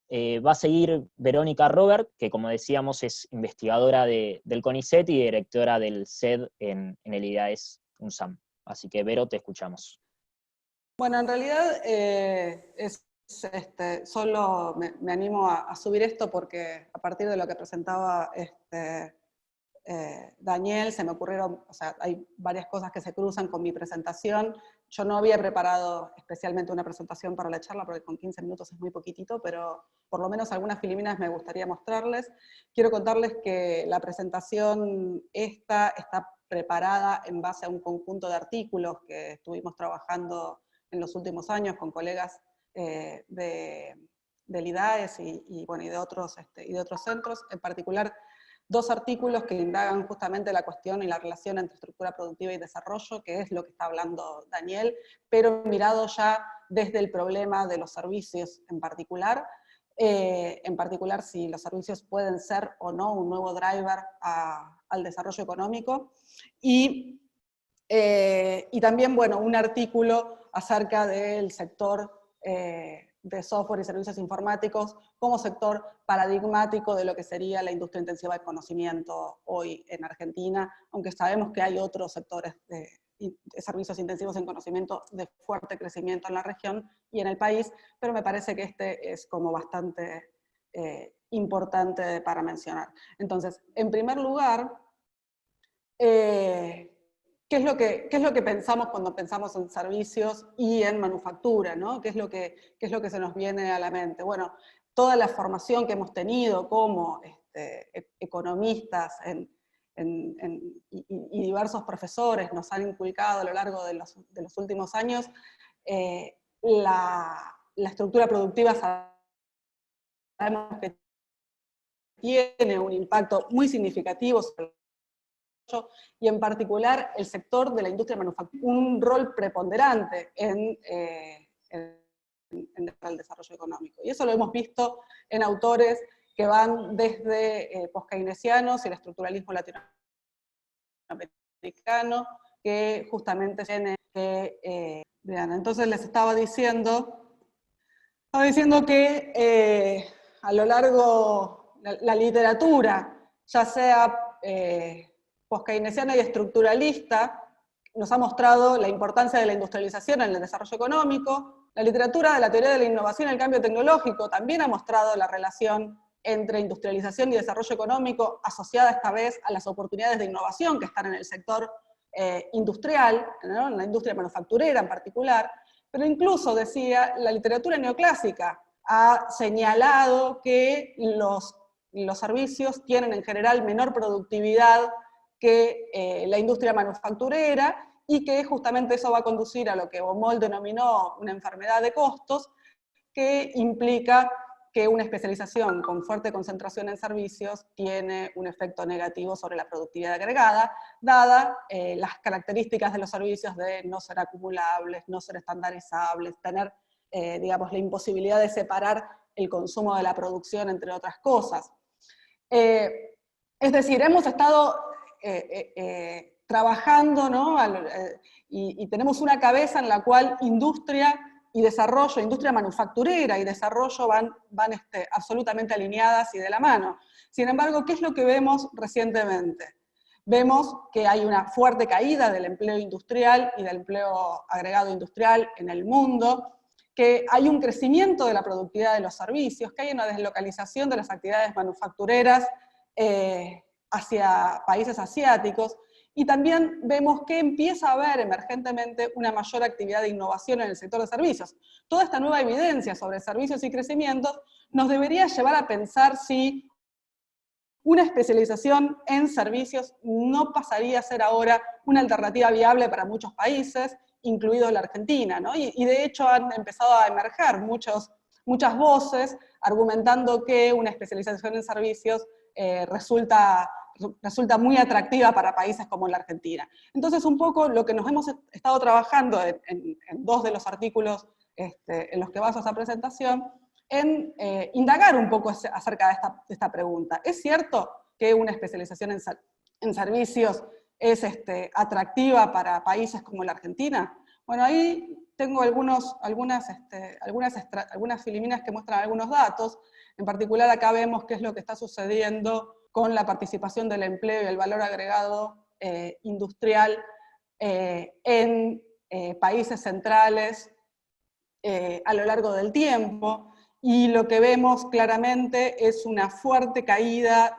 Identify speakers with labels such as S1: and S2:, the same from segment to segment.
S1: Va a seguir Verónica Robert, que como decíamos es investigadora del CONICET y directora del CED en el IDAES UNSAM. Así que Vero, te escuchamos.
S2: Bueno, en realidad solo me animo a subir esto porque a partir de lo que presentaba Daniel, se me ocurrieron, o sea, hay varias cosas que se cruzan con mi presentación. Yo no había preparado especialmente una presentación para la charla, porque con 15 minutos es muy poquitito, pero por lo menos algunas filiminas me gustaría mostrarles. Quiero contarles que la presentación está preparada en base a un conjunto de artículos que estuvimos trabajando en los últimos años con colegas del IDAES y de otros centros, en particular 2 artículos que indagan justamente la cuestión y la relación entre estructura productiva y desarrollo, que es lo que está hablando Daniel, pero mirado ya desde el problema de los servicios en particular si los servicios pueden ser o no un nuevo driver al desarrollo económico, y también, bueno, un artículo acerca del sector de software y servicios informáticos como sector paradigmático de lo que sería la industria intensiva de conocimiento hoy en Argentina, aunque sabemos que hay otros sectores de servicios intensivos en conocimiento de fuerte crecimiento en la región y en el país, pero me parece que este es como bastante importante para mencionar. Entonces, en primer lugar, ¿qué es lo que pensamos cuando pensamos en servicios y en manufactura, ¿no? ¿Qué es lo que se nos viene a la mente? Bueno, toda la formación que hemos tenido como economistas y diversos profesores nos han inculcado a lo largo de los últimos años, la estructura productiva sabemos que tiene un impacto muy significativo sobre y en particular el sector de la industria manufacturera, un rol preponderante en el desarrollo económico. Y eso lo hemos visto en autores que van desde post-keynesianos y el estructuralismo latinoamericano, que justamente tiene que... vean, entonces les estaba diciendo que a lo largo, la literatura, ya sea post-keynesiana y estructuralista, nos ha mostrado la importancia de la industrialización en el desarrollo económico. La literatura de la teoría de la innovación y el cambio tecnológico también ha mostrado la relación entre industrialización y desarrollo económico, asociada esta vez a las oportunidades de innovación que están en el sector industrial, ¿no? En la industria manufacturera en particular. Pero incluso, decía, la literatura neoclásica ha señalado que los servicios tienen en general menor productividad que la industria manufacturera, y que justamente eso va a conducir a lo que Baumol denominó una enfermedad de costos, que implica que una especialización con fuerte concentración en servicios tiene un efecto negativo sobre la productividad agregada, dada las características de los servicios de no ser acumulables, no ser estandarizables, tener, digamos, la imposibilidad de separar el consumo de la producción, entre otras cosas. Es decir, hemos estado trabajando, ¿no? Y tenemos una cabeza en la cual industria y desarrollo, industria manufacturera y desarrollo van absolutamente alineadas y de la mano. Sin embargo, ¿qué es lo que vemos recientemente? Vemos que hay una fuerte caída del empleo industrial y del empleo agregado industrial en el mundo, que hay un crecimiento de la productividad de los servicios, que hay una deslocalización de las actividades manufactureras hacia países asiáticos, y también vemos que empieza a haber emergentemente una mayor actividad de innovación en el sector de servicios. Toda esta nueva evidencia sobre servicios y crecimientos nos debería llevar a pensar si una especialización en servicios no pasaría a ser ahora una alternativa viable para muchos países, incluido la Argentina, ¿no? Y de hecho han empezado a emerger muchas voces argumentando que una especialización en servicios resulta muy atractiva para países como la Argentina. Entonces, un poco lo que nos hemos estado trabajando en 2 de los artículos en los que baso esa presentación, en indagar un poco acerca de esta pregunta. ¿Es cierto que una especialización en servicios es atractiva para países como la Argentina? Bueno, ahí tengo algunas filiminas que muestran algunos datos. En particular acá vemos qué es lo que está sucediendo con la participación del empleo y el valor agregado industrial en países centrales a lo largo del tiempo, y lo que vemos claramente es una fuerte caída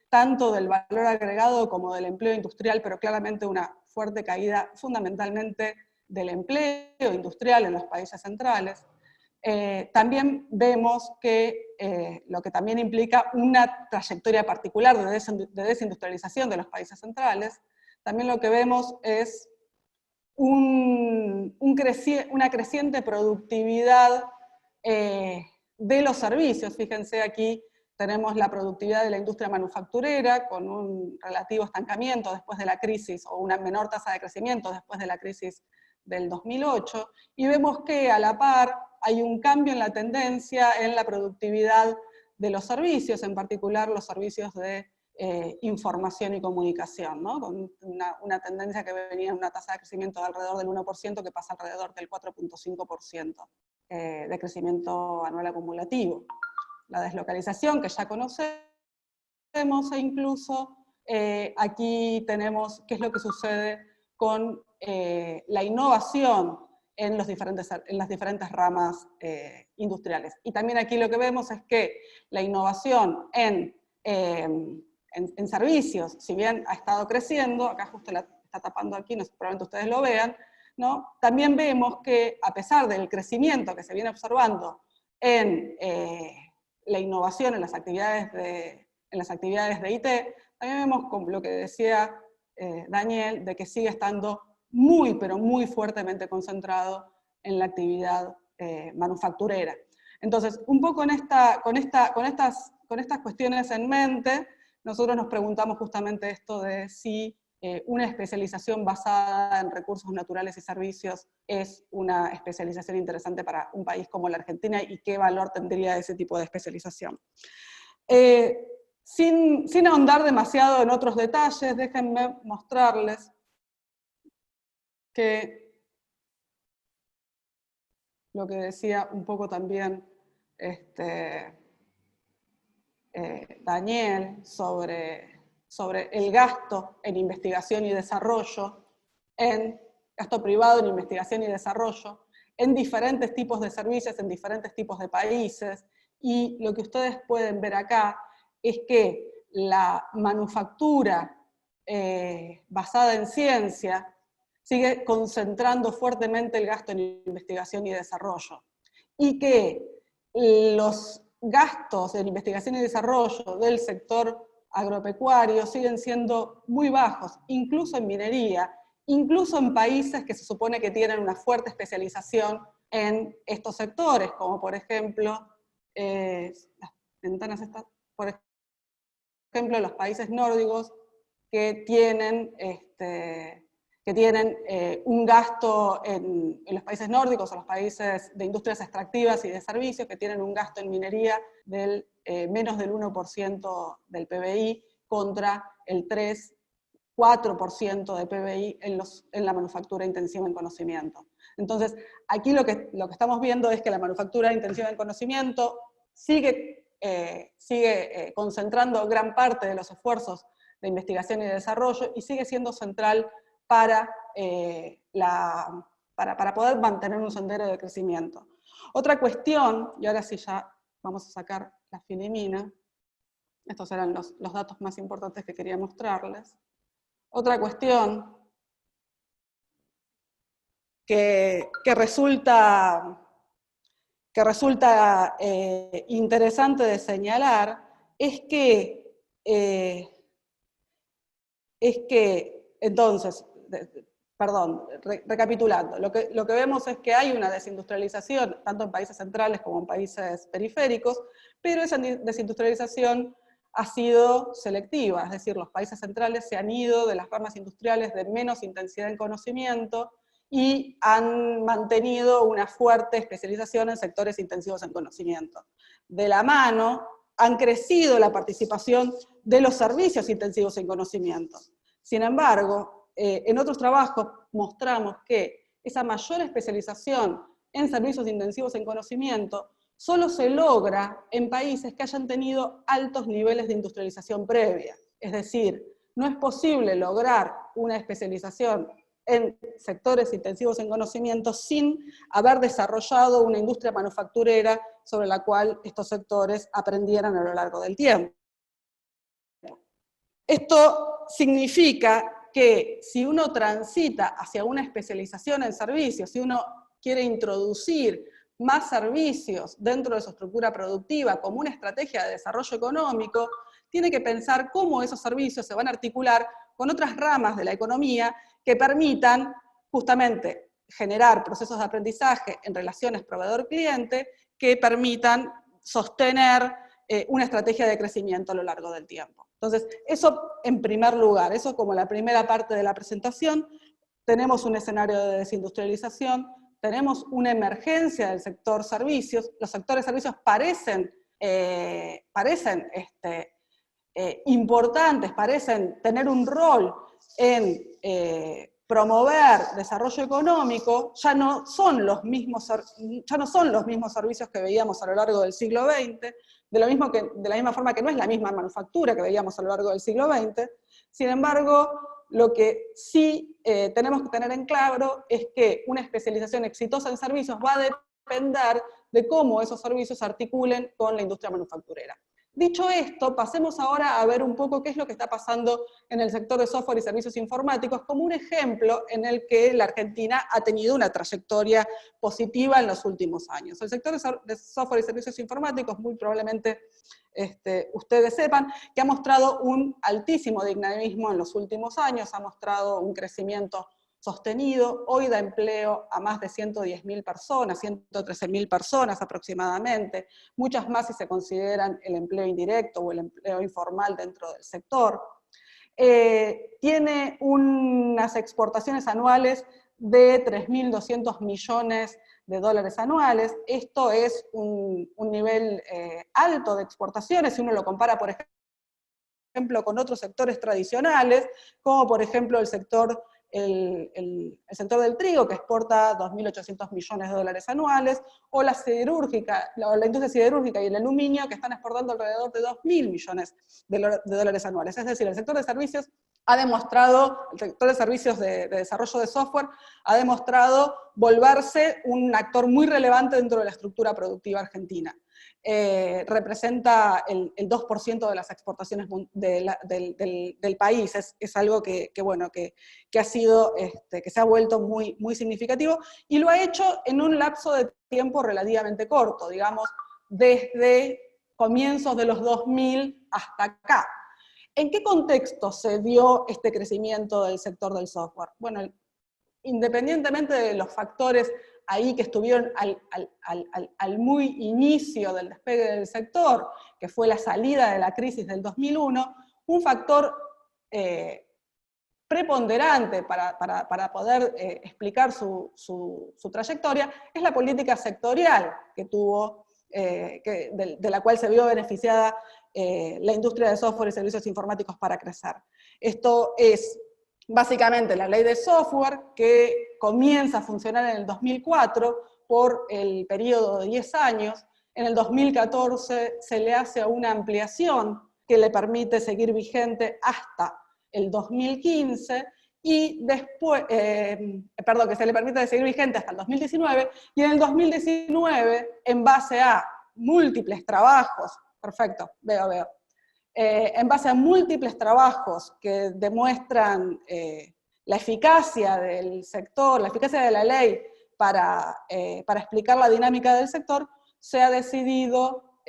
S2: tanto del valor agregado como del empleo industrial, pero claramente una fuerte caída fundamentalmente del empleo industrial en los países centrales. También vemos que lo que también implica una trayectoria particular de desindustrialización de los países centrales, también lo que vemos es una creciente productividad de los servicios. Fíjense, aquí tenemos la productividad de la industria manufacturera con un relativo estancamiento después de la crisis, o una menor tasa de crecimiento después de la crisis del 2008, y vemos que a la par hay un cambio en la tendencia en la productividad de los servicios, en particular los servicios de información y comunicación, ¿no? Con una tendencia que venía en una tasa de crecimiento de alrededor del 1%, que pasa alrededor del 4.5% de crecimiento anual acumulativo. La deslocalización, que ya conocemos, e incluso aquí tenemos qué es lo que sucede con la innovación en las diferentes ramas industriales. Y también aquí lo que vemos es que la innovación en servicios, si bien ha estado creciendo, acá justo la está tapando aquí, no sé, probablemente ustedes lo vean, ¿no? También vemos que a pesar del crecimiento que se viene observando en la innovación en las actividades de IT, también vemos, como lo que decía Daniel, de que sigue estando muy, pero muy fuertemente concentrado en la actividad manufacturera. Entonces, un poco con estas cuestiones en mente, nosotros nos preguntamos justamente esto de si una especialización basada en recursos naturales y servicios es una especialización interesante para un país como la Argentina, y qué valor tendría ese tipo de especialización. Sin ahondar demasiado en otros detalles, déjenme mostrarles que lo que decía un poco también Daniel sobre el gasto en investigación y desarrollo, gasto privado en investigación y desarrollo, en diferentes tipos de servicios, en diferentes tipos de países, y lo que ustedes pueden ver acá es que la manufactura basada en ciencia sigue concentrando fuertemente el gasto en investigación y desarrollo, y que los gastos en investigación y desarrollo del sector agropecuario siguen siendo muy bajos, incluso en minería, incluso en países que se supone que tienen una fuerte especialización en estos sectores, como por ejemplo, las ventanas estas, por ejemplo, los países nórdicos que tienen un gasto en los países nórdicos, o los países de industrias extractivas y de servicios, que tienen un gasto en minería del menos del 1% del PBI, contra el 3-4% de PBI en la manufactura intensiva en conocimiento. Entonces, aquí lo que estamos viendo es que la manufactura intensiva en conocimiento sigue concentrando gran parte de los esfuerzos de investigación y de desarrollo, y sigue siendo central para poder mantener un sendero de crecimiento. Otra cuestión, y ahora sí ya vamos a sacar la filimina, estos eran los datos más importantes que quería mostrarles. Otra cuestión que resulta interesante de señalar es que entonces, recapitulando, lo que vemos es que hay una desindustrialización, tanto en países centrales como en países periféricos, pero esa desindustrialización ha sido selectiva, es decir, los países centrales se han ido de las ramas industriales de menos intensidad en conocimiento y han mantenido una fuerte especialización en sectores intensivos en conocimiento. De la mano, han crecido la participación de los servicios intensivos en conocimiento. Sin embargo, en otros trabajos mostramos que esa mayor especialización en servicios intensivos en conocimiento solo se logra en países que hayan tenido altos niveles de industrialización previa. Es decir, no es posible lograr una especialización en sectores intensivos en conocimiento sin haber desarrollado una industria manufacturera sobre la cual estos sectores aprendieran a lo largo del tiempo. Esto significa que si uno transita hacia una especialización en servicios, si uno quiere introducir más servicios dentro de su estructura productiva como una estrategia de desarrollo económico, tiene que pensar cómo esos servicios se van a articular con otras ramas de la economía que permitan justamente generar procesos de aprendizaje en relaciones proveedor-cliente que permitan sostener una estrategia de crecimiento a lo largo del tiempo. Entonces, eso en primer lugar, eso como la primera parte de la presentación. Tenemos un escenario de desindustrialización, tenemos una emergencia del sector servicios, los sectores servicios parecen importantes, parecen tener un rol en promover desarrollo económico, ya no son los mismos servicios que veíamos a lo largo del siglo XX, de la misma forma que no es la misma manufactura que veíamos a lo largo del siglo XX. Sin embargo, lo que sí tenemos que tener en claro es que una especialización exitosa en servicios va a depender de cómo esos servicios se articulen con la industria manufacturera. Dicho esto, pasemos ahora a ver un poco qué es lo que está pasando en el sector de software y servicios informáticos, como un ejemplo en el que la Argentina ha tenido una trayectoria positiva en los últimos años. El sector de software y servicios informáticos, muy probablemente ustedes sepan, que ha mostrado un altísimo dinamismo en los últimos años, ha mostrado un crecimiento sostenido, hoy da empleo a más de 110.000 personas, 113.000 personas aproximadamente, muchas más si se consideran el empleo indirecto o el empleo informal dentro del sector. Tiene unas exportaciones anuales de 3.200 millones de dólares anuales. Esto es un nivel alto de exportaciones, si uno lo compara, por ejemplo, con otros sectores tradicionales, como por ejemplo el sector del trigo, que exporta 2.800 millones de dólares anuales, o la industria siderúrgica y el aluminio, que están exportando alrededor de 2.000 millones de dólares anuales. Es decir, el sector de servicios ha demostrado, el sector de servicios de desarrollo de software, ha demostrado volverse un actor muy relevante dentro de la estructura productiva argentina. Representa el 2% de las exportaciones del país, es algo que ha sido, que se ha vuelto muy, muy significativo, y lo ha hecho en un lapso de tiempo relativamente corto, digamos, desde comienzos de los 2000 hasta acá. ¿En qué contexto se dio este crecimiento del sector del software? Bueno, independientemente de los factores ahí que estuvieron al muy inicio del despegue del sector, que fue la salida de la crisis del 2001, un factor preponderante para poder explicar su trayectoria es la política sectorial que tuvo, de la cual se vio beneficiada la industria de software y servicios informáticos para crecer. Esto es básicamente la ley de software, que comienza a funcionar en el 2004 por el periodo de 10 años. En el 2014 se le hace una ampliación que le permite seguir vigente hasta el 2015, y después, que se le permite seguir vigente hasta el 2019, y en el 2019, en base a múltiples trabajos, perfecto, veo. En base a múltiples trabajos que demuestran la eficacia del sector, la eficacia de la ley para explicar la dinámica del sector, se ha decidido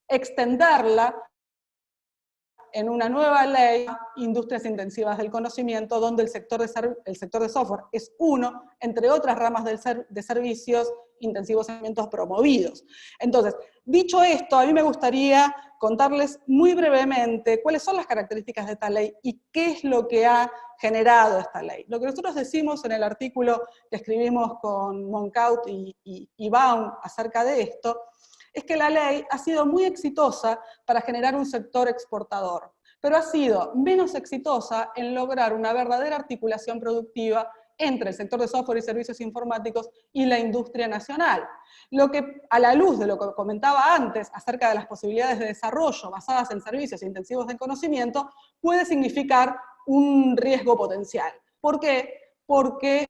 S2: extenderla en una nueva ley, Industrias Intensivas del Conocimiento, donde el sector de software es uno, entre otras ramas de servicios intensivos en conocimientos promovidos. Entonces, dicho esto, a mí me gustaría contarles muy brevemente cuáles son las características de esta ley y qué es lo que ha generado esta ley. Lo que nosotros decimos en el artículo que escribimos con Moncaut y Baum acerca de esto, es que la ley ha sido muy exitosa para generar un sector exportador, pero ha sido menos exitosa en lograr una verdadera articulación productiva entre el sector de software y servicios informáticos y la industria nacional. Lo que, a la luz de lo que comentaba antes acerca de las posibilidades de desarrollo basadas en servicios intensivos en conocimiento, puede significar un riesgo potencial. ¿Por qué? Porque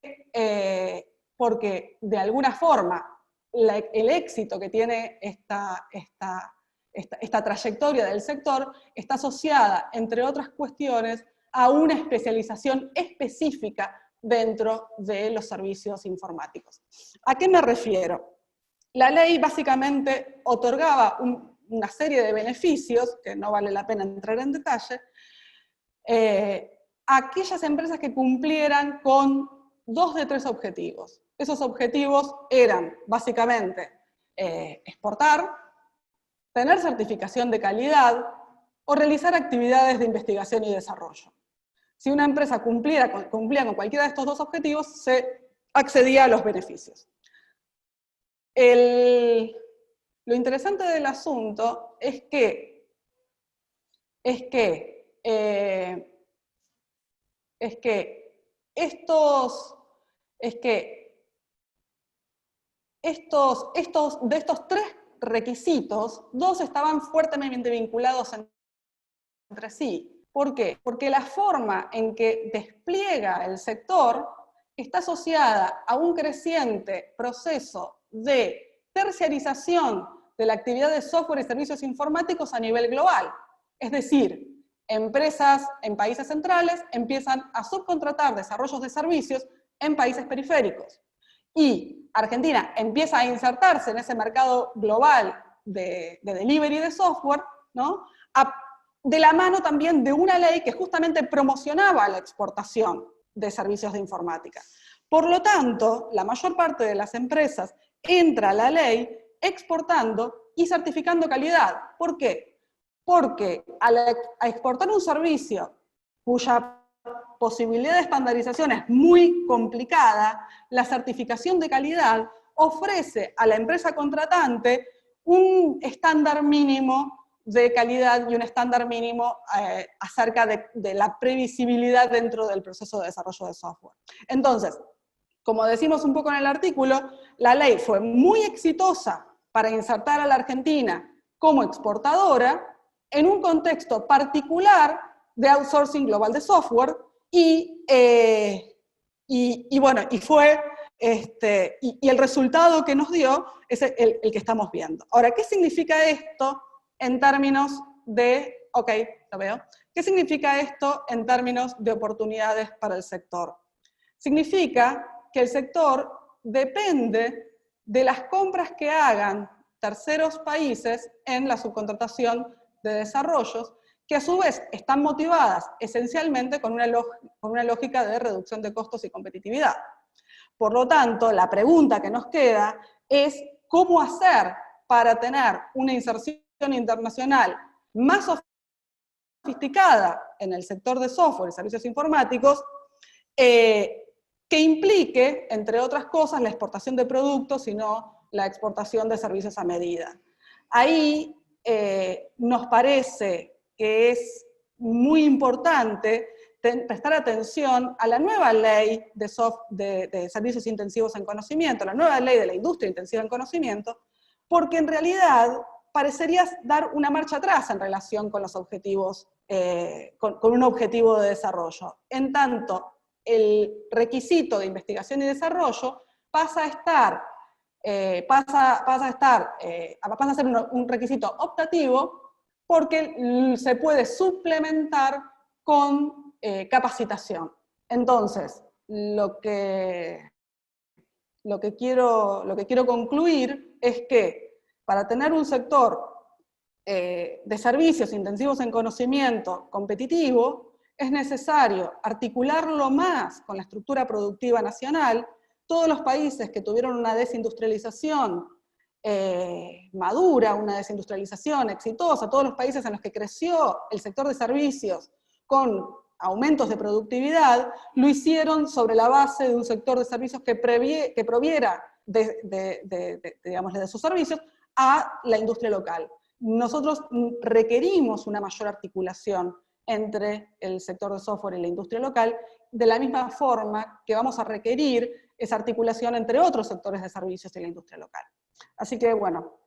S2: de alguna forma el éxito que tiene esta trayectoria del sector está asociada, entre otras cuestiones, a una especialización específica dentro de los servicios informáticos. ¿A qué me refiero? La ley básicamente otorgaba una serie de beneficios, que no vale la pena entrar en detalle, a aquellas empresas que cumplieran con 2 de 3 objetivos. Esos objetivos eran, básicamente, exportar, tener certificación de calidad o realizar actividades de investigación y desarrollo. Si una empresa cumplía con cualquiera de estos 2 objetivos, se accedía a los beneficios. Lo interesante del asunto es que de estos 3 requisitos, 2 estaban fuertemente vinculados entre sí. ¿Por qué? Porque la forma en que despliega el sector está asociada a un creciente proceso de terciarización de la actividad de software y servicios informáticos a nivel global. Es decir, empresas en países centrales empiezan a subcontratar desarrollos de servicios en países periféricos. Y Argentina empieza a insertarse en ese mercado global de delivery de software, ¿no? De la mano también de una ley que justamente promocionaba la exportación de servicios de informática. Por lo tanto, la mayor parte de las empresas entra a la ley exportando y certificando calidad. ¿Por qué? Porque a exportar un servicio cuya posibilidad de estandarización es muy complicada, la certificación de calidad ofrece a la empresa contratante un estándar mínimo de calidad y un estándar mínimo acerca de la previsibilidad dentro del proceso de desarrollo de software. Entonces, como decimos un poco en el artículo, la ley fue muy exitosa para insertar a la Argentina como exportadora en un contexto particular de outsourcing global de software y el resultado que nos dio es el que estamos viendo. Ahora, ¿qué significa esto en términos de, ¿qué significa esto en términos de oportunidades para el sector? Significa que el sector depende de las compras que hagan terceros países en la subcontratación de desarrollos, que a su vez están motivadas esencialmente con una lógica de reducción de costos y competitividad. Por lo tanto, la pregunta que nos queda es cómo hacer para tener una inserción internacional más sofisticada en el sector de software y servicios informáticos, que implique, entre otras cosas, la exportación de productos y no la exportación de servicios a medida. Ahí nos parece que es muy importante prestar atención a la nueva ley de servicios intensivos en conocimiento, la nueva ley de la industria intensiva en conocimiento, porque en realidad parecería dar una marcha atrás en relación con los objetivos, con un objetivo de desarrollo. En tanto, el requisito de investigación y desarrollo pasa a ser un requisito optativo porque se puede suplementar con capacitación. Entonces, lo que quiero concluir es que para tener un sector de servicios intensivos en conocimiento competitivo, es necesario articularlo más con la estructura productiva nacional. Todos los países que tuvieron una desindustrialización madura, una desindustrialización exitosa, todos los países en los que creció el sector de servicios con aumentos de productividad, lo hicieron sobre la base de un sector de servicios que proviera de sus servicios a la industria local. Nosotros requerimos una mayor articulación entre el sector de software y la industria local, de la misma forma que vamos a requerir esa articulación entre otros sectores de servicios y la industria local. Así que, bueno,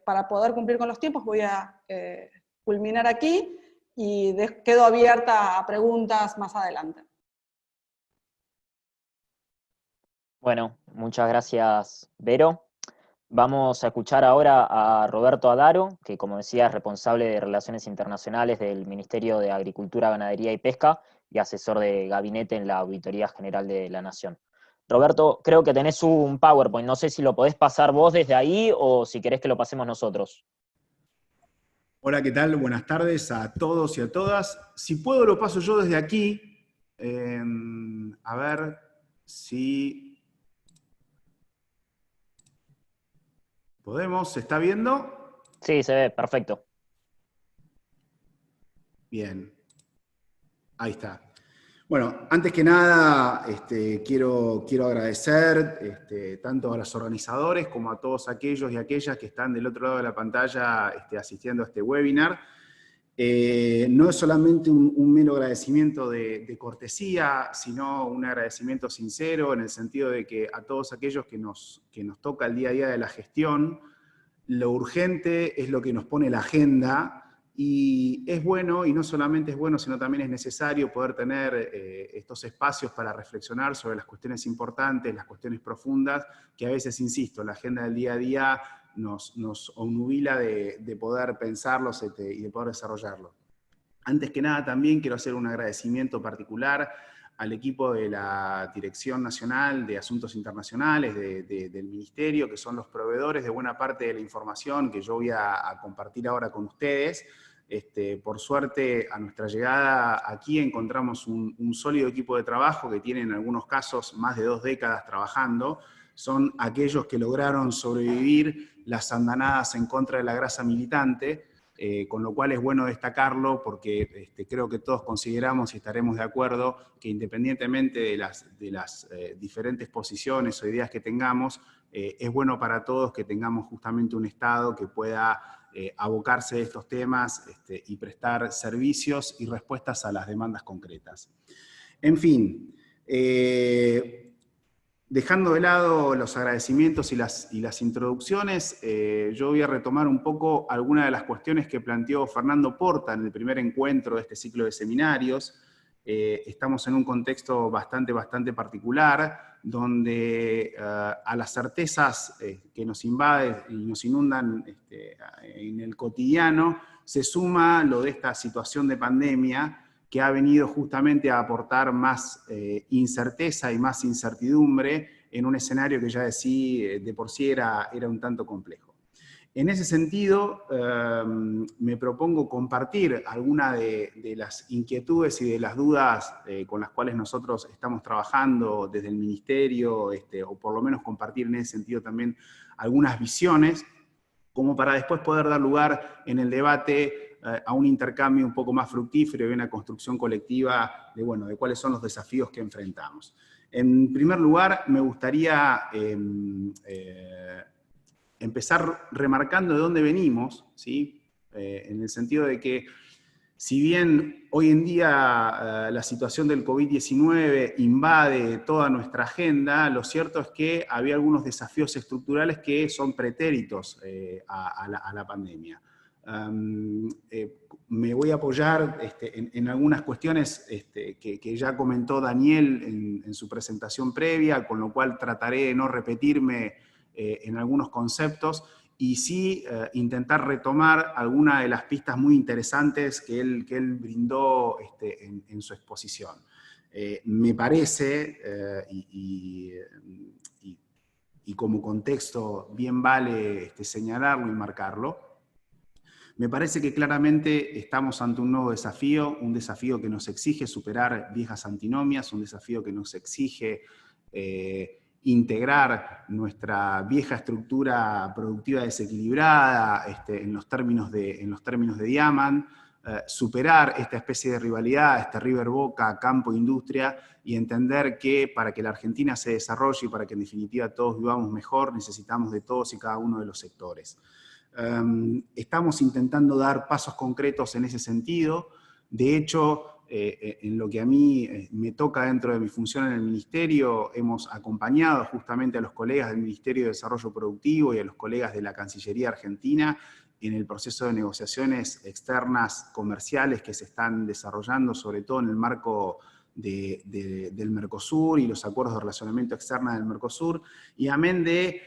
S2: para poder cumplir con los tiempos voy a culminar aquí y quedo abierta a preguntas más adelante.
S1: Bueno, muchas gracias, Vero. Vamos a escuchar ahora a Roberto Adaro, que como decía es responsable de Relaciones Internacionales del Ministerio de Agricultura, Ganadería y Pesca y asesor de gabinete en la Auditoría General de la Nación. Roberto, creo que tenés un PowerPoint, no sé si lo podés pasar vos desde ahí o si querés que lo pasemos nosotros.
S3: Hola, ¿qué tal? Buenas tardes a todos y a todas. Si puedo lo paso yo desde aquí. A ver si podemos. ¿Se está viendo?
S1: Sí, se ve, perfecto.
S3: Bien. Ahí está. Bueno, antes que nada, quiero agradecer tanto a los organizadores como a todos aquellos y aquellas que están del otro lado de la pantalla asistiendo a este webinar. No es solamente un mero agradecimiento de cortesía, sino un agradecimiento sincero en el sentido de que a todos aquellos que nos toca el día a día de la gestión, lo urgente es lo que nos pone la agenda. Y es bueno, y no solamente es bueno, sino también es necesario poder tener estos espacios para reflexionar sobre las cuestiones importantes, las cuestiones profundas, que a veces, insisto, la agenda del día a día nos obnubila de poder pensarlos y de poder desarrollarlos. Antes que nada, también quiero hacer un agradecimiento particular al equipo de la Dirección Nacional de Asuntos Internacionales del Ministerio, que son los proveedores de buena parte de la información que yo voy a compartir ahora con ustedes. Por suerte, a nuestra llegada aquí encontramos un sólido equipo de trabajo que tiene en algunos casos más de 2 décadas trabajando. Son aquellos que lograron sobrevivir las andanadas en contra de la grasa militante, con lo cual es bueno destacarlo porque creo que todos consideramos y estaremos de acuerdo que independientemente de las diferentes posiciones o ideas que tengamos, es bueno para todos que tengamos justamente un Estado que pueda abocarse a estos temas y prestar servicios y respuestas a las demandas concretas. En fin, dejando de lado los agradecimientos y las introducciones, yo voy a retomar un poco algunas de las cuestiones que planteó Fernando Porta en el primer encuentro de este ciclo de seminarios. Estamos en un contexto bastante particular, donde a las certezas que nos invaden y nos inundan en el cotidiano, se suma lo de esta situación de pandemia, que ha venido justamente a aportar más incerteza y más incertidumbre en un escenario que ya de por sí era un tanto complejo. En ese sentido, me propongo compartir algunas de las inquietudes y de las dudas con las cuales nosotros estamos trabajando desde el Ministerio, o por lo menos compartir en ese sentido también algunas visiones, como para después poder dar lugar en el debate a un intercambio un poco más fructífero y una construcción colectiva de cuáles son los desafíos que enfrentamos. En primer lugar, me gustaría empezar remarcando de dónde venimos, ¿sí? En el sentido de que, si bien hoy en día la situación del COVID-19 invade toda nuestra agenda, lo cierto es que había algunos desafíos estructurales que son pretéritos a la pandemia. Me voy a apoyar en algunas cuestiones que ya comentó Daniel en su presentación previa, con lo cual trataré de no repetirme en algunos conceptos, y sí intentar retomar algunas de las pistas muy interesantes que él brindó en su exposición. Me parece, y como contexto bien vale señalarlo y marcarlo, me parece que claramente estamos ante un nuevo desafío, un desafío que nos exige superar viejas antinomias, un desafío que nos exige integrar nuestra vieja estructura productiva desequilibrada en los términos de Diamant, superar esta especie de rivalidad, este River Boca, campo-industria, y entender que para que la Argentina se desarrolle y para que en definitiva todos vivamos mejor, necesitamos de todos y cada uno de los sectores. Estamos intentando dar pasos concretos en ese sentido. De hecho, en lo que a mí me toca dentro de mi función en el Ministerio, hemos acompañado justamente a los colegas del Ministerio de Desarrollo Productivo y a los colegas de la Cancillería Argentina en el proceso de negociaciones externas comerciales que se están desarrollando, sobre todo en el marco del Mercosur y los acuerdos de relacionamiento externa del Mercosur, y amén de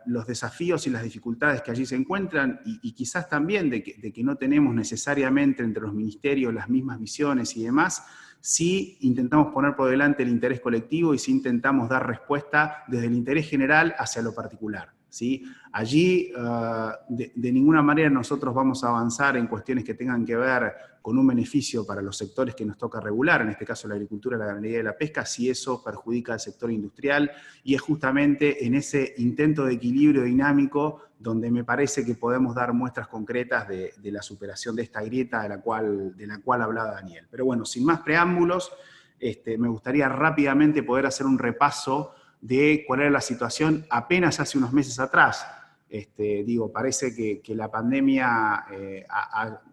S3: los desafíos y las dificultades que allí se encuentran, y quizás también de que no tenemos necesariamente entre los ministerios las mismas visiones y demás, sí intentamos poner por delante el interés colectivo y sí intentamos dar respuesta desde el interés general hacia lo particular, ¿sí? Allí, de ninguna manera nosotros vamos a avanzar en cuestiones que tengan que ver con un beneficio para los sectores que nos toca regular, en este caso la agricultura, la ganadería y la pesca, si eso perjudica al sector industrial, y es justamente en ese intento de equilibrio dinámico donde me parece que podemos dar muestras concretas de la superación de esta grieta de la cual hablaba Daniel. Pero bueno, sin más preámbulos, me gustaría rápidamente poder hacer un repaso de cuál era la situación apenas hace unos meses atrás. Parece que la pandemia,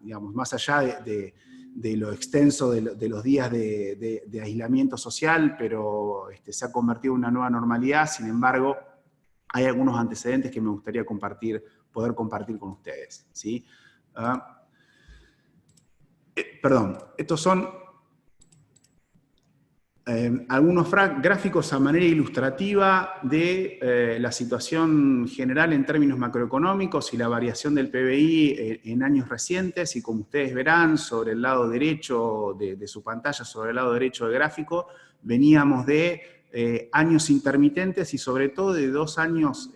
S3: digamos, más allá de lo extenso de los días de aislamiento social, pero se ha convertido en una nueva normalidad. Sin embargo, hay algunos antecedentes que me gustaría poder compartir con ustedes, ¿sí? Perdón, estos son algunos gráficos a manera ilustrativa de la situación general en términos macroeconómicos y la variación del PBI en años recientes, y como ustedes verán sobre el lado derecho de su pantalla, sobre el lado derecho del gráfico, veníamos de años intermitentes y sobre todo de 2 años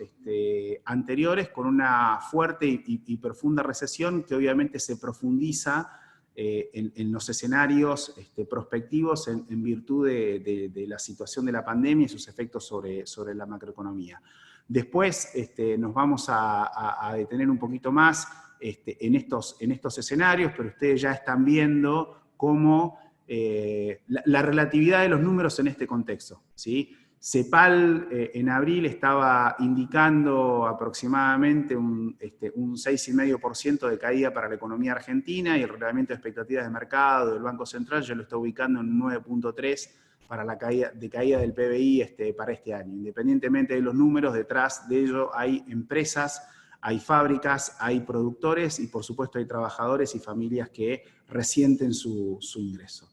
S3: anteriores con una fuerte y profunda recesión que obviamente se profundiza en los escenarios prospectivos en virtud de la situación de la pandemia y sus efectos sobre la macroeconomía. Después nos vamos a detener un poquito más en estos escenarios, pero ustedes ya están viendo cómo la relatividad de los números en este contexto, ¿sí? CEPAL en abril estaba indicando aproximadamente un 6,5% de caída para la economía argentina, y el reglamento de expectativas de mercado del Banco Central ya lo está ubicando en 9,3% para la caída del PBI para este año. Independientemente de los números, detrás de ello hay empresas, hay fábricas, hay productores y por supuesto hay trabajadores y familias que resienten su ingreso.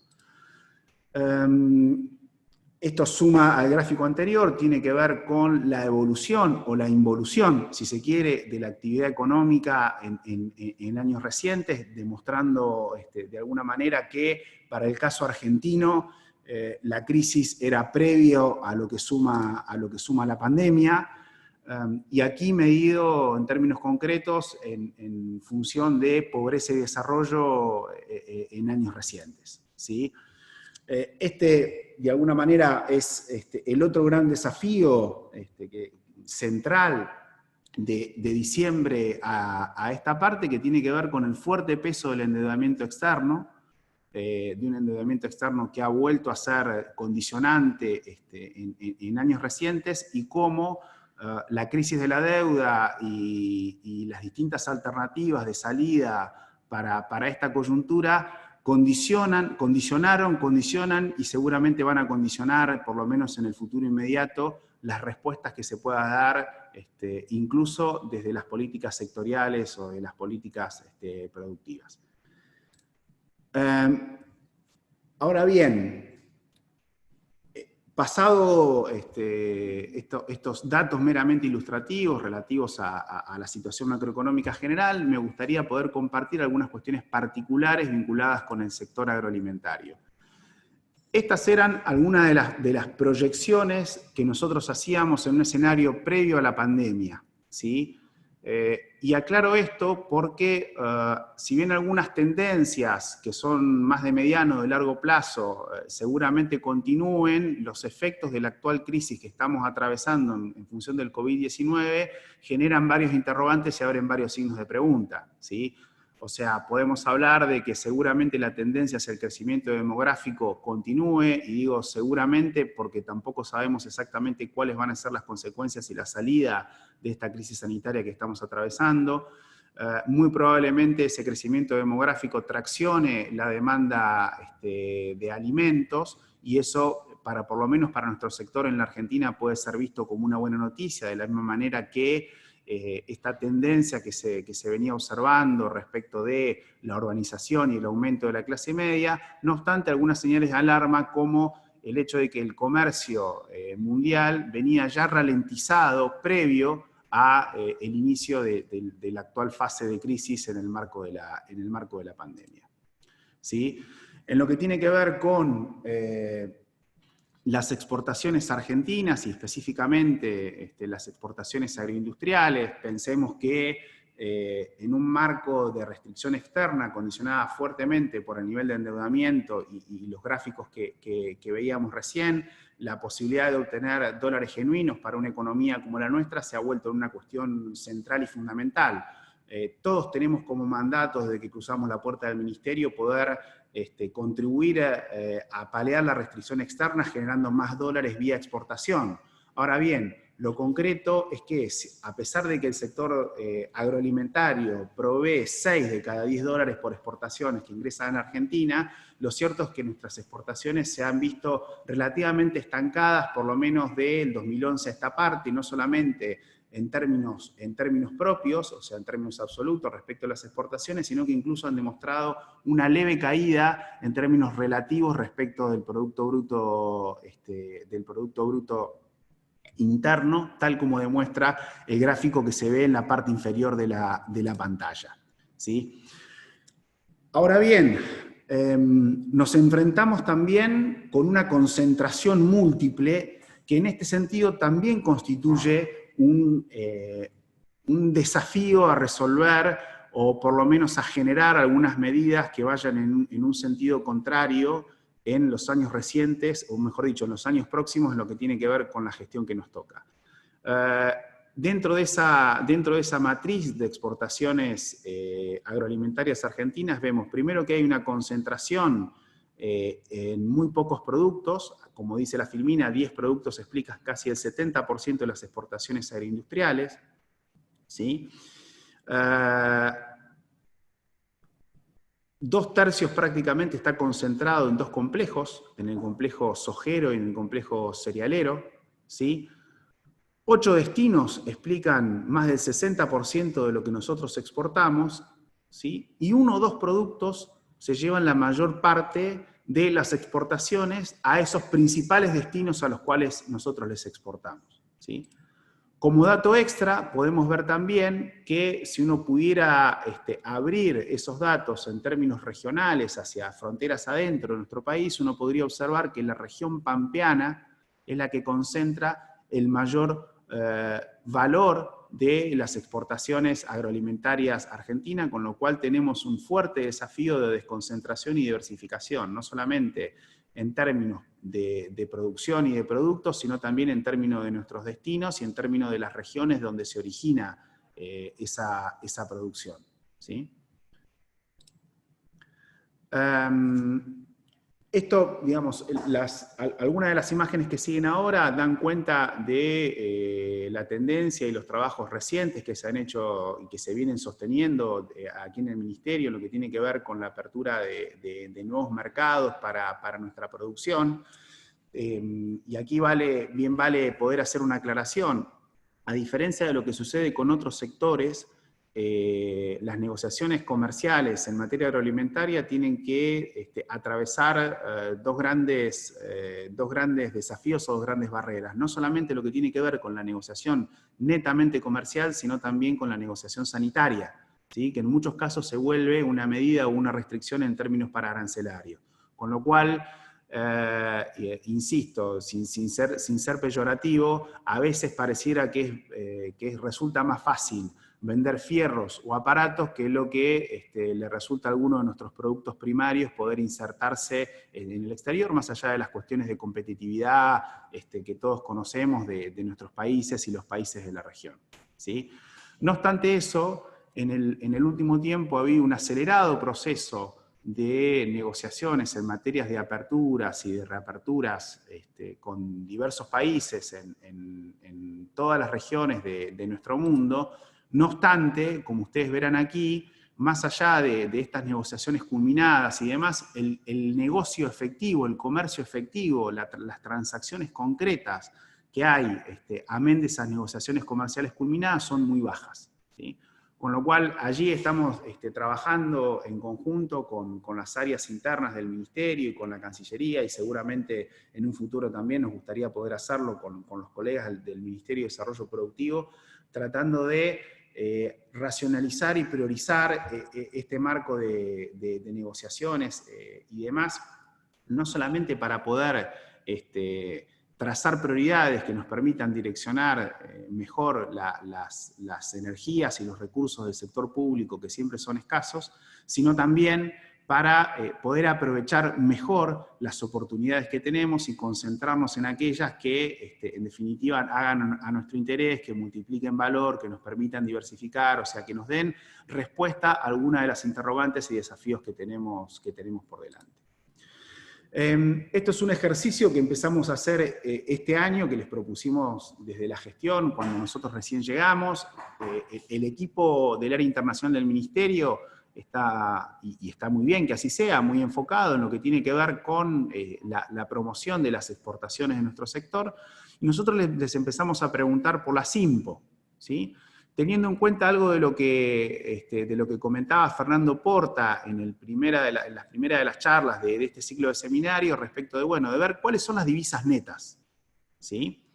S3: Esto suma al gráfico anterior, tiene que ver con la evolución o la involución, si se quiere, de la actividad económica en años recientes, demostrando de alguna manera que para el caso argentino la crisis era previo a lo que suma la pandemia, y aquí medido en términos concretos en función de pobreza y desarrollo en años recientes, ¿sí? De alguna manera, es el otro gran desafío central de diciembre a esta parte, que tiene que ver con el fuerte peso del endeudamiento externo, de un endeudamiento externo que ha vuelto a ser condicionante en años recientes, y cómo la crisis de la deuda y las distintas alternativas de salida para esta coyuntura condicionan y seguramente van a condicionar, por lo menos en el futuro inmediato, las respuestas que se pueda dar, incluso desde las políticas sectoriales o de las políticas productivas. Ahora bien, pasado estos datos meramente ilustrativos relativos a la situación macroeconómica general, me gustaría poder compartir algunas cuestiones particulares vinculadas con el sector agroalimentario. Estas eran algunas de las proyecciones que nosotros hacíamos en un escenario previo a la pandemia, ¿sí? Y aclaro esto porque, si bien algunas tendencias que son más de mediano o de largo plazo seguramente continúen, los efectos de la actual crisis que estamos atravesando en función del COVID-19 generan varios interrogantes y abren varios signos de pregunta, ¿sí? O sea, podemos hablar de que seguramente la tendencia hacia el crecimiento demográfico continúe, y digo seguramente porque tampoco sabemos exactamente cuáles van a ser las consecuencias y la salida de esta crisis sanitaria que estamos atravesando. muy probablemente ese crecimiento demográfico traccione la demanda de alimentos, y eso, por lo menos para nuestro sector en la Argentina, puede ser visto como una buena noticia, de la misma manera que esta tendencia que se venía observando respecto de la urbanización y el aumento de la clase media. No obstante, algunas señales de alarma, como el hecho de que el comercio mundial venía ya ralentizado previo a el inicio de la actual fase de crisis en el marco de la pandemia. ¿Sí? En lo que tiene que ver con las exportaciones argentinas y específicamente las exportaciones agroindustriales, pensemos que en un marco de restricción externa condicionada fuertemente por el nivel de endeudamiento y los gráficos que veíamos recién, la posibilidad de obtener dólares genuinos para una economía como la nuestra se ha vuelto una cuestión central y fundamental. Todos tenemos como mandato, desde que cruzamos la puerta del ministerio, poder contribuir a paliar la restricción externa generando más dólares vía exportación. Ahora bien, lo concreto es que a pesar de que el sector agroalimentario provee 6 de cada 10 dólares por exportaciones que ingresan a Argentina, lo cierto es que nuestras exportaciones se han visto relativamente estancadas, por lo menos del 2011 a esta parte, y no solamente en términos propios, o sea, en términos absolutos respecto a las exportaciones, sino que incluso han demostrado una leve caída en términos relativos respecto del Producto Bruto interno, tal como demuestra el gráfico que se ve en la parte inferior de la pantalla. ¿Sí? Ahora bien, nos enfrentamos también con una concentración múltiple que en este sentido también constituye un desafío a resolver, o por lo menos a generar algunas medidas que vayan en un sentido contrario en los años recientes, o mejor dicho, en los años próximos, en lo que tiene que ver con la gestión que nos toca. Dentro de esa matriz de exportaciones agroalimentarias argentinas, vemos primero que hay una concentración en muy pocos productos. Como dice la Filmina, 10 productos explican casi el 70% de las exportaciones agroindustriales. ¿Sí? 2/3 prácticamente está concentrado en 2 complejos, en el complejo sojero y en el complejo cerealero. ¿Sí? 8 destinos explican más del 60% de lo que nosotros exportamos, ¿sí? Y 1 o 2 productos se llevan la mayor parte de las exportaciones a esos principales destinos a los cuales nosotros les exportamos, ¿sí? Como dato extra, podemos ver también que si uno pudiera abrir esos datos en términos regionales hacia fronteras adentro de nuestro país, uno podría observar que la región pampeana es la que concentra el mayor valor de las exportaciones agroalimentarias argentinas, con lo cual tenemos un fuerte desafío de desconcentración y diversificación, no solamente en términos de producción y de productos, sino también en términos de nuestros destinos y en términos de las regiones donde se origina esa producción. ¿Sí? Esto, digamos, algunas de las imágenes que siguen ahora dan cuenta de la tendencia y los trabajos recientes que se han hecho y que se vienen sosteniendo aquí en el Ministerio, en lo que tiene que ver con la apertura de nuevos mercados para nuestra producción. Y aquí bien vale poder hacer una aclaración. A diferencia de lo que sucede con otros sectores, las negociaciones comerciales en materia agroalimentaria tienen que atravesar dos grandes desafíos o 2 grandes barreras. No solamente lo que tiene que ver con la negociación netamente comercial, sino también con la negociación sanitaria, ¿sí? Que en muchos casos se vuelve una medida o una restricción en términos pararancelarios. Con lo cual, insisto, sin ser peyorativo, a veces pareciera que resulta más fácil vender fierros o aparatos que lo que le resulta a alguno de nuestros productos primarios poder insertarse en el exterior, más allá de las cuestiones de competitividad que todos conocemos de nuestros países y los países de la región. ¿Sí? No obstante eso, en el último tiempo ha habido un acelerado proceso de negociaciones en materias de aperturas y de reaperturas con diversos países en todas las regiones de nuestro mundo, No obstante, como ustedes verán aquí, más allá de estas negociaciones culminadas y demás, el negocio efectivo, el comercio efectivo, las transacciones concretas que hay, amén de esas negociaciones comerciales culminadas, son muy bajas, ¿sí? Con lo cual, allí estamos trabajando en conjunto con las áreas internas del Ministerio y con la Cancillería, y seguramente en un futuro también nos gustaría poder hacerlo con los colegas del Ministerio de Desarrollo Productivo, tratando de racionalizar y priorizar este marco de negociaciones y demás, no solamente para poder trazar prioridades que nos permitan direccionar mejor las energías y los recursos del sector público, que siempre son escasos, sino también para poder aprovechar mejor las oportunidades que tenemos y concentrarnos en aquellas que, en definitiva, hagan a nuestro interés, que multipliquen valor, que nos permitan diversificar, o sea, que nos den respuesta a alguna de las interrogantes y desafíos que tenemos por delante. Esto es un ejercicio que empezamos a hacer este año, que les propusimos desde la gestión, cuando nosotros recién llegamos. El equipo del área internacional del Ministerio está muy bien que así sea, muy enfocado en lo que tiene que ver con la promoción de las exportaciones de nuestro sector, y nosotros les empezamos a preguntar por la SIMPO, ¿sí? Teniendo en cuenta algo de lo que comentaba Fernando Porta en las primeras de las charlas de este ciclo de seminario, respecto de ver cuáles son las divisas netas, ¿sí?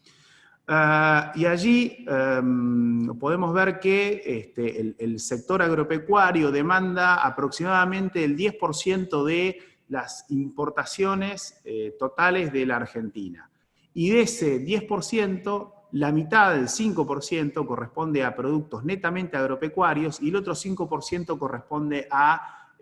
S3: Y allí podemos ver que el sector agropecuario demanda aproximadamente el 10% de las importaciones totales de la Argentina. Y de ese 10%, la mitad del 5% corresponde a productos netamente agropecuarios y el otro 5% corresponde a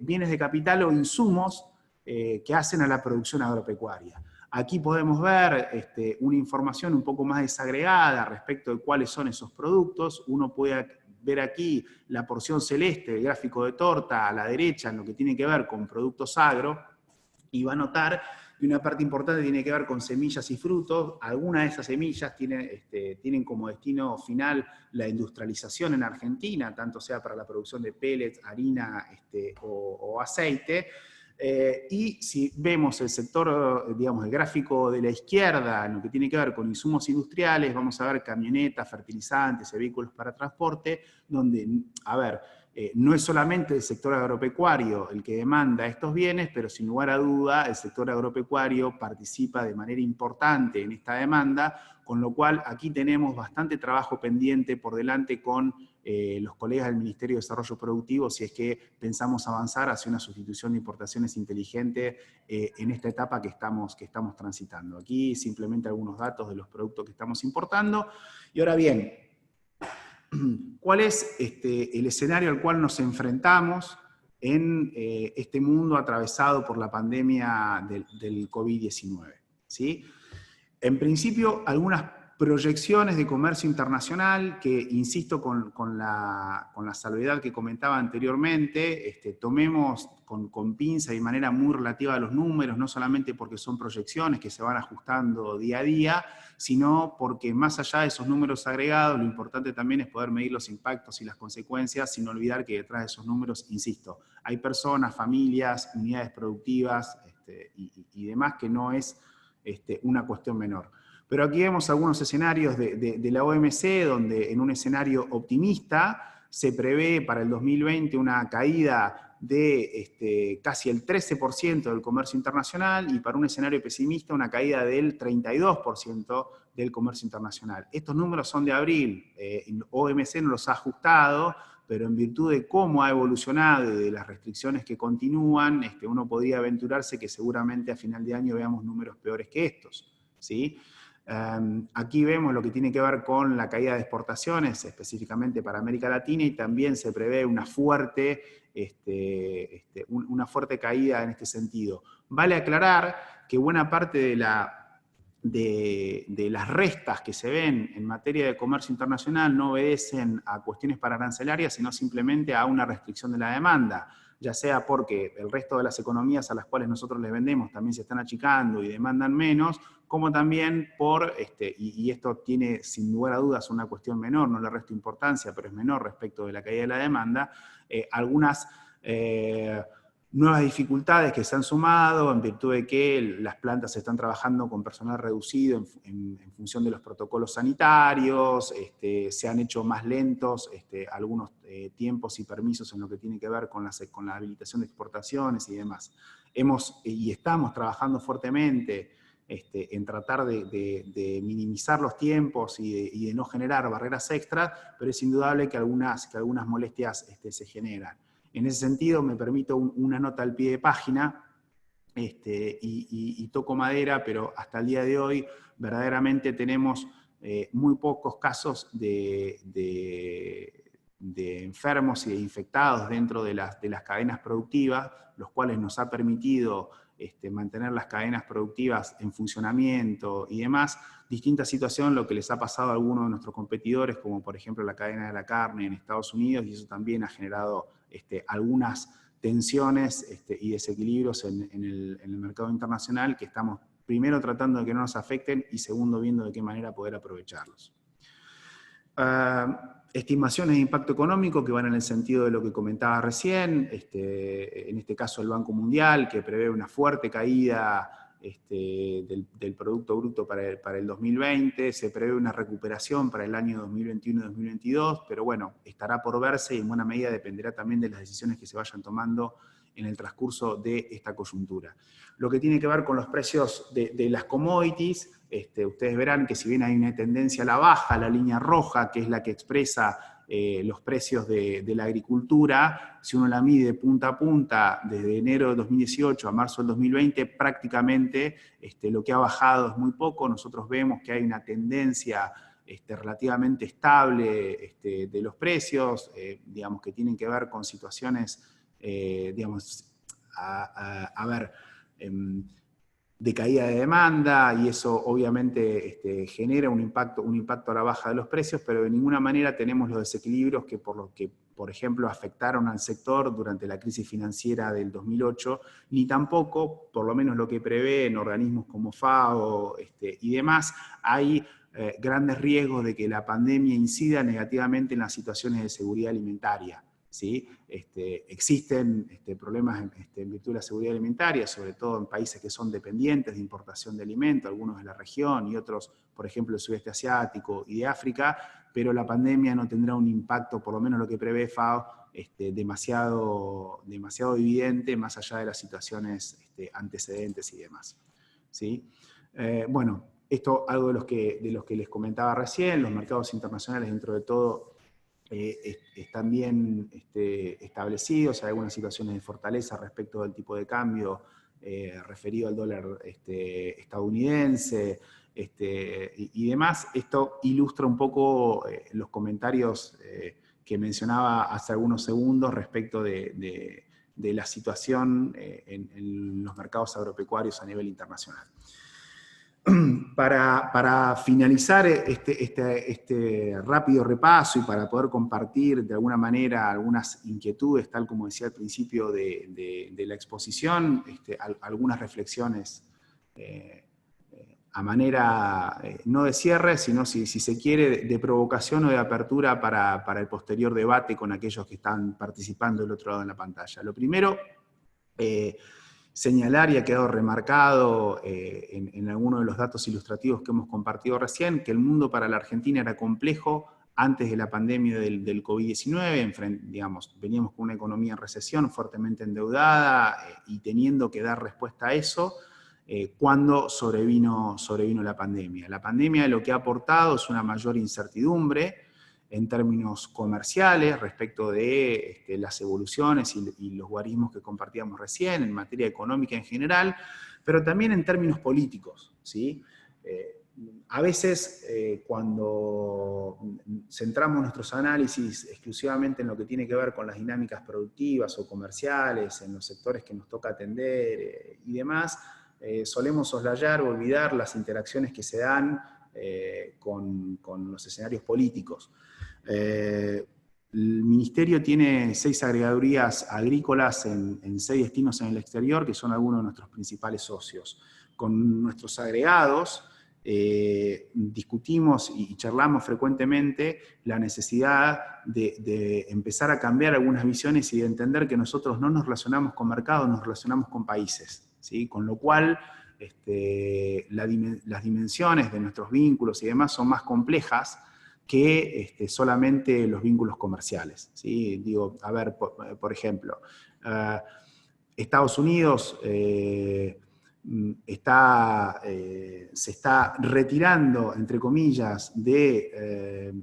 S3: bienes de capital o insumos que hacen a la producción agropecuaria. Aquí podemos ver una información un poco más desagregada respecto de cuáles son esos productos. Uno puede ver aquí la porción celeste, el gráfico de torta a la derecha, en lo que tiene que ver con productos agro, y va a notar que una parte importante tiene que ver con semillas y frutos. Algunas de esas semillas tienen como destino final la industrialización en Argentina, tanto sea para la producción de pellets, harina o aceite. Y si vemos el sector, digamos, el gráfico de la izquierda, en lo que tiene que ver con insumos industriales, vamos a ver camionetas, fertilizantes, vehículos para transporte, donde, no es solamente el sector agropecuario el que demanda estos bienes, pero sin lugar a duda el sector agropecuario participa de manera importante en esta demanda, con lo cual aquí tenemos bastante trabajo pendiente por delante con los colegas del Ministerio de Desarrollo Productivo, si es que pensamos avanzar hacia una sustitución de importaciones inteligente en esta etapa que estamos transitando. Aquí simplemente algunos datos de los productos que estamos importando. Y ahora bien, ¿cuál es el escenario al cual nos enfrentamos en este mundo atravesado por la pandemia del COVID-19? ¿Sí? En principio, algunas proyecciones de comercio internacional que, insisto, con la salvedad que comentaba anteriormente, tomemos con pinza y de manera muy relativa a los números, no solamente porque son proyecciones que se van ajustando día a día, sino porque más allá de esos números agregados, lo importante también es poder medir los impactos y las consecuencias, sin olvidar que detrás de esos números, insisto, hay personas, familias, unidades productivas y demás, que no es una cuestión menor. Pero aquí vemos algunos escenarios de la OMC, donde en un escenario optimista se prevé para el 2020 una caída de casi el 13% del comercio internacional, y para un escenario pesimista una caída del 32% del comercio internacional. Estos números son de abril, OMC no los ha ajustado, pero en virtud de cómo ha evolucionado y de las restricciones que continúan, uno podría aventurarse que seguramente a final de año veamos números peores que estos, ¿sí? Aquí vemos lo que tiene que ver con la caída de exportaciones, específicamente para América Latina, y también se prevé una fuerte caída en este sentido. Vale aclarar que buena parte de las restas que se ven en materia de comercio internacional no obedecen a cuestiones pararancelarias, sino simplemente a una restricción de la demanda. ya sea porque el resto de las economías a las cuales nosotros les vendemos también se están achicando y demandan menos, como también por, y esto tiene sin lugar a dudas una cuestión menor, no le resto importancia, pero es menor respecto de la caída de la demanda, algunas nuevas dificultades que se han sumado en virtud de que las plantas están trabajando con personal reducido en función de los protocolos sanitarios, se han hecho más lentos algunos tiempos y permisos en lo que tiene que ver con la habilitación de exportaciones y demás. Y estamos trabajando fuertemente en tratar de minimizar los tiempos y de no generar barreras extras, pero es indudable que algunas molestias se generan. En ese sentido, me permito una nota al pie de página, y toco madera, pero hasta el día de hoy verdaderamente tenemos muy pocos casos de enfermos y de infectados dentro de las cadenas productivas, los cuales nos ha permitido mantener las cadenas productivas en funcionamiento y demás. Distinta situación lo que les ha pasado a algunos de nuestros competidores, como por ejemplo la cadena de la carne en Estados Unidos, y eso también ha generado algunas tensiones y desequilibrios en el mercado internacional que estamos primero tratando de que no nos afecten y segundo viendo de qué manera poder aprovecharlos. Estimaciones de impacto económico que van en el sentido de lo que comentaba recién, en este caso el Banco Mundial, que prevé una fuerte caída del Producto Bruto para el 2020, se prevé una recuperación para el año 2021 y 2022, pero bueno, estará por verse y en buena medida dependerá también de las decisiones que se vayan tomando en el transcurso de esta coyuntura. Lo que tiene que ver con los precios de las commodities, ustedes verán que si bien hay una tendencia a la baja, la línea roja, que es la que expresa los precios de la agricultura, si uno la mide punta a punta, desde enero de 2018 a marzo del 2020, prácticamente lo que ha bajado es muy poco. Nosotros vemos que hay una tendencia relativamente estable de los precios, digamos, que tienen que ver con situaciones, digamos, de caída de demanda, y eso obviamente genera un impacto a la baja de los precios, pero de ninguna manera tenemos los desequilibrios que por ejemplo, afectaron al sector durante la crisis financiera del 2008, ni tampoco, por lo menos lo que prevén organismos como FAO y demás, hay grandes riesgos de que la pandemia incida negativamente en las situaciones de seguridad alimentaria. ¿Sí? Existen problemas en virtud de la seguridad alimentaria, sobre todo en países que son dependientes de importación de alimentos, algunos de la región y otros, por ejemplo, del sudeste asiático y de África, pero la pandemia no tendrá un impacto, por lo menos lo que prevé FAO, demasiado evidente, más allá de las situaciones antecedentes y demás. ¿Sí? Bueno, esto algo de los que les comentaba recién, los mercados internacionales dentro de todo están bien establecidos, hay algunas situaciones de fortaleza respecto del tipo de cambio referido al dólar estadounidense y demás. Esto ilustra un poco los comentarios que mencionaba hace algunos segundos respecto de la situación en los mercados agropecuarios a nivel internacional. Para finalizar este rápido repaso y para poder compartir de alguna manera algunas inquietudes, tal como decía al principio de la exposición, algunas reflexiones a manera no de cierre, sino si se quiere de provocación o de apertura para el posterior debate con aquellos que están participando del otro lado de la pantalla. Lo primero, señalar, y ha quedado remarcado en algunos de los datos ilustrativos que hemos compartido recién, que el mundo para la Argentina era complejo antes de la pandemia del COVID-19, digamos, veníamos con una economía en recesión, fuertemente endeudada y teniendo que dar respuesta a eso cuando sobrevino la pandemia. La pandemia lo que ha aportado es una mayor incertidumbre en términos comerciales respecto de las evoluciones y los guarismos que compartíamos recién, en materia económica en general, pero también en términos políticos, ¿sí? A veces, cuando centramos nuestros análisis exclusivamente en lo que tiene que ver con las dinámicas productivas o comerciales, en los sectores que nos toca atender y demás, solemos soslayar o olvidar las interacciones que se dan con los escenarios políticos. el Ministerio tiene 6 agregadurías agrícolas en 6 destinos en el exterior, que son algunos de nuestros principales socios. Con nuestros agregados discutimos y charlamos frecuentemente la necesidad de empezar a cambiar algunas visiones y de entender que nosotros no nos relacionamos con mercados, nos relacionamos con países, ¿sí? Con lo cual las dimensiones de nuestros vínculos y demás son más complejas que solamente los vínculos comerciales, ¿sí? Digo, a ver, por ejemplo, Estados Unidos se está retirando, entre comillas, de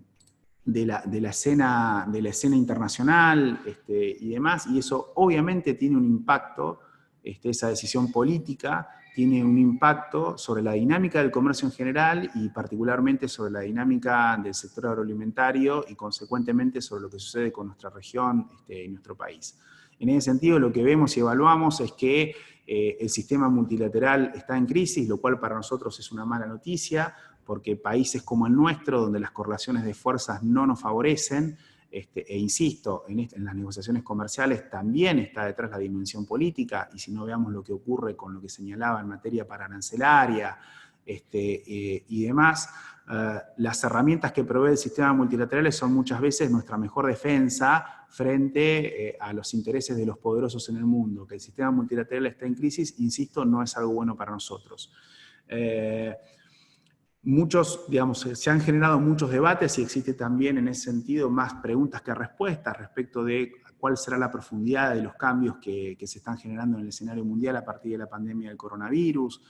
S3: la escena internacional y demás, y eso obviamente tiene un impacto, esa decisión política tiene un impacto sobre la dinámica del comercio en general y particularmente sobre la dinámica del sector agroalimentario y consecuentemente sobre lo que sucede con nuestra región y nuestro país. En ese sentido, lo que vemos y evaluamos es que el sistema multilateral está en crisis, lo cual para nosotros es una mala noticia, porque países como el nuestro, donde las correlaciones de fuerzas no nos favorecen, e insisto, en las negociaciones comerciales también está detrás la dimensión política, y si no veamos lo que ocurre con lo que señalaba en materia paraarancelaria y demás, las herramientas que provee el sistema multilateral son muchas veces nuestra mejor defensa frente a los intereses de los poderosos en el mundo. Que el sistema multilateral está en crisis, insisto, no es algo bueno para nosotros. Se han generado muchos debates y existe también en ese sentido más preguntas que respuestas respecto de cuál será la profundidad de los cambios que se están generando en el escenario mundial a partir de la pandemia del coronavirus,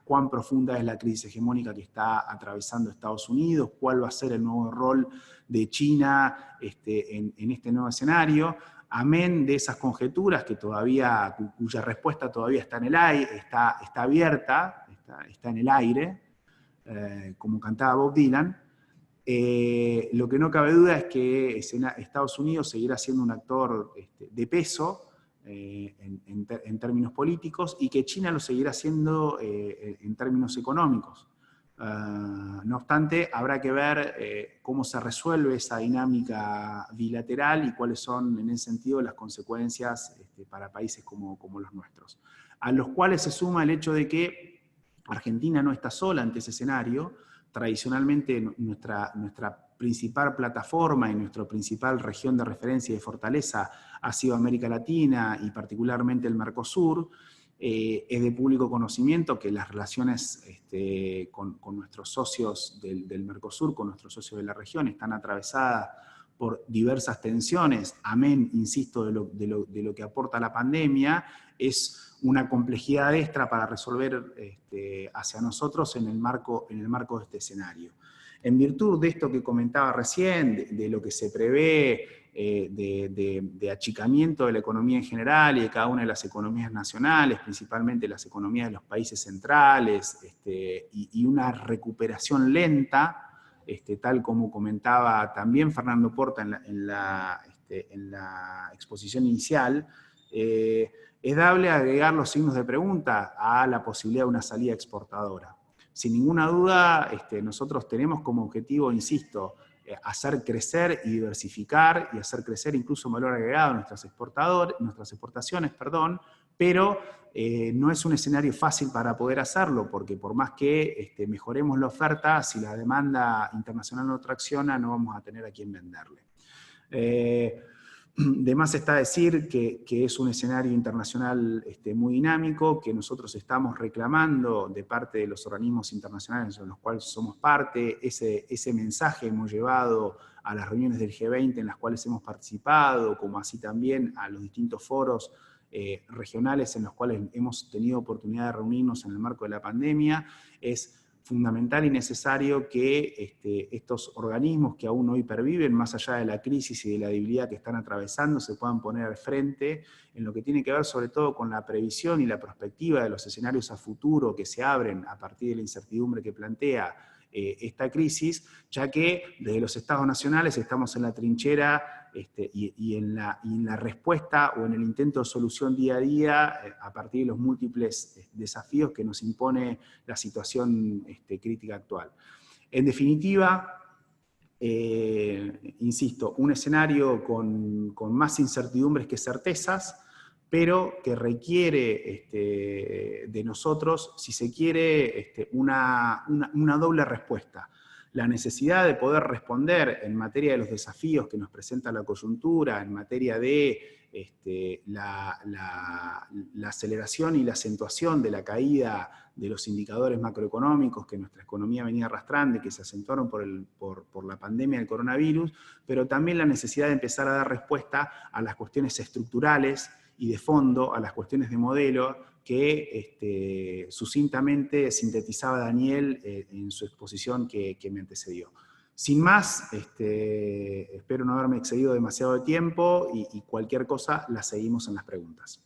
S3: cuán profunda es la crisis hegemónica que está atravesando Estados Unidos, cuál va a ser el nuevo rol de China en este nuevo escenario, amén de esas conjeturas cuya respuesta todavía está en el aire, está abierta, está en el aire, como cantaba Bob Dylan. Lo que no cabe duda es que Estados Unidos seguirá siendo un actor de peso en términos políticos y que China lo seguirá siendo en términos económicos. No obstante, habrá que ver cómo se resuelve esa dinámica bilateral y cuáles son, en ese sentido, las consecuencias para países como los nuestros. A los cuales se suma el hecho de que Argentina no está sola ante ese escenario. Tradicionalmente nuestra principal plataforma y nuestra principal región de referencia y de fortaleza ha sido América Latina y particularmente el Mercosur. Es de público conocimiento que las relaciones con nuestros socios del Mercosur, con nuestros socios de la región, están atravesadas por diversas tensiones, amén, insisto, de lo que aporta la pandemia. Es una complejidad extra para resolver hacia nosotros en el marco de este escenario. En virtud de esto que comentaba recién, de lo que se prevé, de achicamiento de la economía en general y de cada una de las economías nacionales, principalmente las economías de los países centrales, y una recuperación lenta, tal como comentaba también Fernando Porta en la exposición inicial, es dable agregar los signos de pregunta a la posibilidad de una salida exportadora. Sin ninguna duda, nosotros tenemos como objetivo, insisto, hacer crecer y diversificar y hacer crecer incluso un valor agregado en nuestras exportaciones, pero no es un escenario fácil para poder hacerlo, porque por más que mejoremos la oferta, si la demanda internacional no tracciona, no vamos a tener a quién venderle. De más está decir que es un escenario internacional muy dinámico, que nosotros estamos reclamando de parte de los organismos internacionales en los cuales somos parte. Ese mensaje hemos llevado a las reuniones del G20 en las cuales hemos participado, como así también a los distintos foros regionales en los cuales hemos tenido oportunidad de reunirnos en el marco de la pandemia. Es fundamental y necesario que estos organismos que aún hoy perviven, más allá de la crisis y de la debilidad que están atravesando, se puedan poner al frente en lo que tiene que ver sobre todo con la previsión y la perspectiva de los escenarios a futuro que se abren a partir de la incertidumbre que plantea esta crisis, ya que desde los estados nacionales estamos en la trinchera y en la respuesta o en el intento de solución día a día a partir de los múltiples desafíos que nos impone la situación crítica actual. En definitiva, insisto, un escenario con más incertidumbres que certezas, pero que requiere de nosotros, si se quiere, una doble respuesta. La necesidad de poder responder en materia de los desafíos que nos presenta la coyuntura, en materia de la aceleración y la acentuación de la caída de los indicadores macroeconómicos que nuestra economía venía arrastrando y que se acentuaron por la pandemia del coronavirus, pero también la necesidad de empezar a dar respuesta a las cuestiones estructurales y de fondo, a las cuestiones de modelo que sucintamente sintetizaba Daniel en su exposición que me antecedió. Sin más, espero no haberme excedido demasiado de tiempo y cualquier cosa la seguimos en las preguntas.